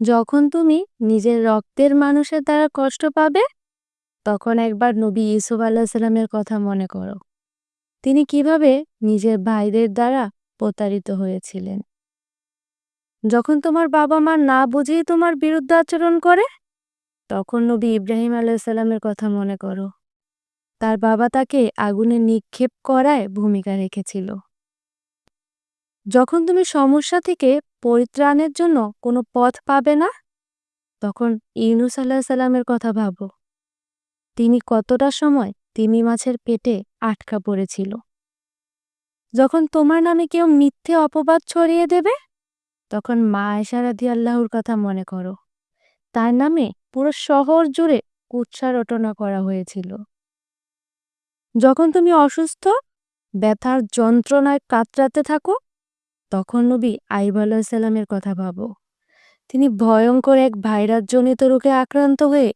যখন তুমি নিজের রক্তের মানুষের দ্বারা কষ্ট পাবে, তখন একবার নবী ইউসুফ আলাইহিসসালামের কথা মনে করো। তিনি কিভাবে নিজের ভাইদের দ্বারা প্রতারিত হয়েছিলেন। যখন তোমার বাবা-মা না বুঝেই তোমার বিরুদ্ধে আচরণ করে, তখন নবী ইব্রাহিম আলাইহিসসালামের কথা মনে করো। তার বাবা তাকে আগুনে নিক্ষেপ করায় ভূমিকা রেখেছিল। যখন তুমি সমস্যা থেকে পরিত্রাণের জন্য কোনো পথ পাবে না, তখন ইউনূস আলাইহিসসালামের কথা ভাবো। তিনি কতটা সময় তিমি মাছের পেটে আটকা পড়েছিল। যখন তোমার নামে কেউ মিথ্যে অপবাদ ছড়িয়ে দেবে, তখন মা আয়েশা রাদিয়াল্লাহুর কথা মনে করো। তার নামে পুরো শহর জুড়ে কুৎসা রটনা করা হয়েছিল। যখন তুমি অসুস্থ, ব্যথার যন্ত্রণায় কাতরাতে থাকো, তখন নবী আইয়ুব আলাইহিসসালামের কথা ভাবো। তিনি ভয়ঙ্কর এক ভাইরাসজনিত রোগে আক্রান্ত হয়ে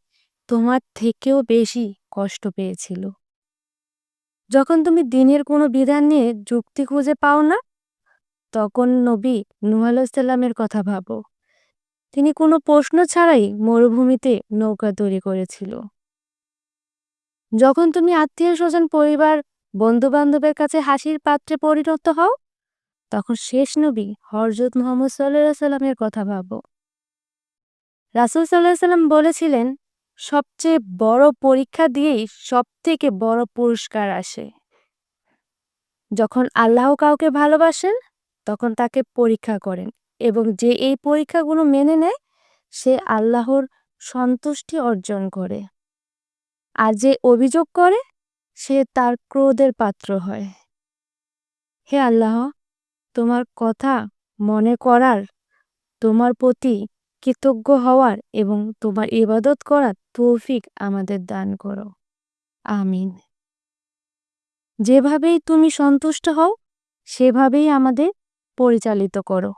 তোমার থেকেও বেশি কষ্ট পেয়েছিল। যখন তুমি দ্বীনের কোনো বিধান নিয়ে যুক্তি খুঁজে পাও না, তখন নবী নূহ আলাইহিসসালামের কথা ভাবো। তিনি কোনো প্রশ্ন ছাড়াই মরুভূমিতে নৌকা তৈরি করেছিল। যখন তুমি আত্মীয়-স্বজন, পরিবার, বন্ধু-বান্ধবের কাছে হাসির পাত্রে পরিণত হও, তখন শেষ নবী হযরত মুহাম্মদ সাল্লাল্লাহু আলাইহি সাল্লামের কথা ভাবো। রাসূল সাল্লাল্লাহু আলাইহি সাল্লাম বলেছিলেন, সবচেয়ে বড় পরীক্ষা দিয়েই সবথেকে বড় পুরস্কার আসে। যখন আল্লাহ কাউকে ভালোবাসেন, তখন তাকে পরীক্ষা করেন, এবং যে এই পরীক্ষাগুলো মেনে নেয়, সে আল্লাহর সন্তুষ্টি অর্জন করে। আর যে অভিযোগ করে, সে তার ক্রোধের পাত্র হয়। হে আল্লাহ, তোমার কথা মনে করার, তোমার প্রতি কৃতজ্ঞ হওয়ার এবং তোমার ইবাদত করার তৌফিক আমাদের দান করো। আমিন। যেভাবেই তুমি সন্তুষ্ট হও, সেভাবেই আমাদের পরিচালিত করো।